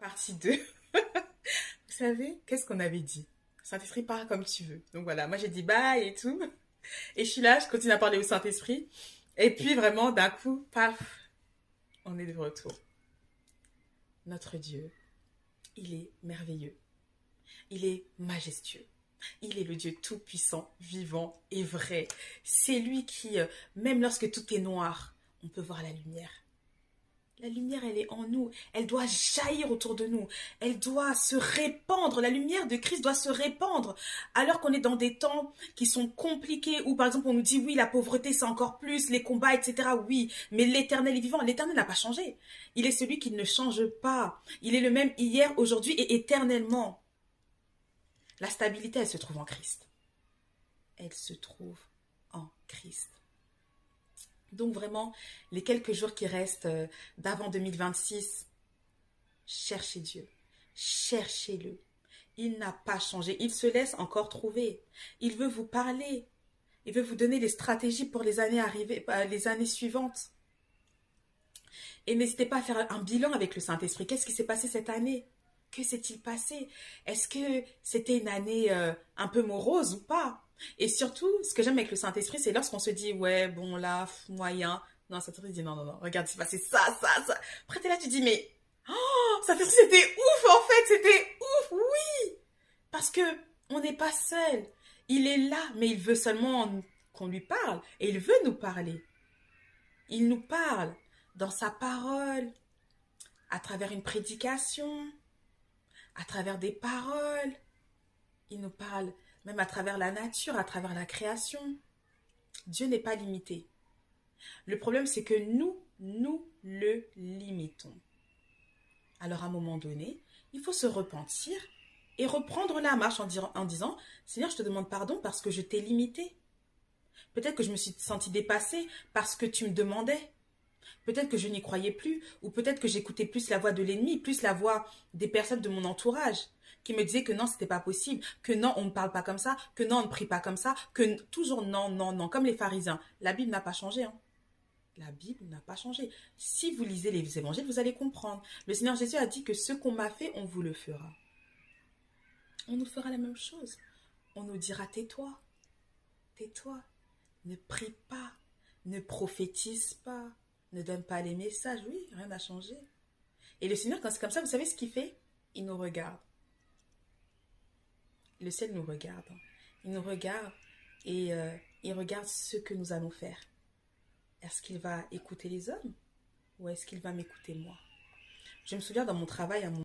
Partie 2. Vous savez, qu'est-ce qu'on avait dit? Saint-Esprit, parle comme tu veux. Donc voilà, moi j'ai dit bye et tout. Et je suis là, je continue à parler au Saint-Esprit. Et puis vraiment, d'un coup, paf, on est de retour. Notre Dieu, il est merveilleux. Il est majestueux. Il est le Dieu tout-puissant, vivant et vrai. C'est lui qui, même lorsque tout est noir, on peut voir la lumière. La lumière, elle est en nous. Elle doit jaillir autour de nous. Elle doit se répandre. La lumière de Christ doit se répandre. Alors qu'on est dans des temps qui sont compliqués, où par exemple on nous dit oui, la pauvreté c'est encore plus, les combats, etc. Oui, mais l'Éternel est vivant. L'Éternel n'a pas changé. Il est celui qui ne change pas. Il est le même hier, aujourd'hui et éternellement. La stabilité, elle se trouve en Christ. Elle se trouve en Christ. Donc vraiment, les quelques jours qui restent d'avant 2026, cherchez Dieu, cherchez-le. Il n'a pas changé, il se laisse encore trouver. Il veut vous parler, il veut vous donner les stratégies pour les années arrivées, les années suivantes. Et n'hésitez pas à faire un bilan avec le Saint-Esprit. Qu'est-ce qui s'est passé cette année? Que s'est-il passé? Est-ce que c'était une année un peu morose ou pas? Et surtout, ce que j'aime avec le Saint-Esprit, c'est lorsqu'on se dit, ouais, bon, là, moyen. Non, Saint-Esprit dit, non, non, non, regarde, c'est passé ça, ça, ça. Après, t'es là, tu dis, mais, oh, Saint-Esprit, c'était ouf, en fait, c'était ouf, oui. Parce que on n'est pas seul. Il est là, mais il veut seulement qu'on lui parle. Et il veut nous parler. Il nous parle dans sa parole, à travers une prédication, à travers des paroles. Il nous parle même à travers la nature, à travers la création. Dieu n'est pas limité. Le problème, c'est que nous le limitons. Alors, à un moment donné, il faut se repentir et reprendre la marche en disant, Seigneur, je te demande pardon parce que je t'ai limité. Peut-être que je me suis sentie dépassée parce que tu me demandais. Peut-être que je n'y croyais plus, ou peut-être que j'écoutais plus la voix de l'ennemi, plus la voix des personnes de mon entourage, qui me disaient que non, c'était pas possible, que non, on ne parle pas comme ça, que non, on ne prie pas comme ça, que toujours non, non, non, comme les pharisiens. La Bible n'a pas changé, hein. La Bible n'a pas changé. Si vous lisez les évangiles, vous allez comprendre. Le Seigneur Jésus a dit que ce qu'on m'a fait, on vous le fera. On nous fera la même chose. On nous dira tais-toi, tais-toi, ne prie pas, ne prophétise pas, ne donne pas les messages. Oui, rien n'a changé. Et le Seigneur, quand c'est comme ça, vous savez ce qu'il fait? Il nous regarde. Le ciel nous regarde. Il nous regarde et il regarde ce que nous allons faire. Est-ce qu'il va écouter les hommes ou est-ce qu'il va m'écouter moi? Je me souviens dans mon travail, à mon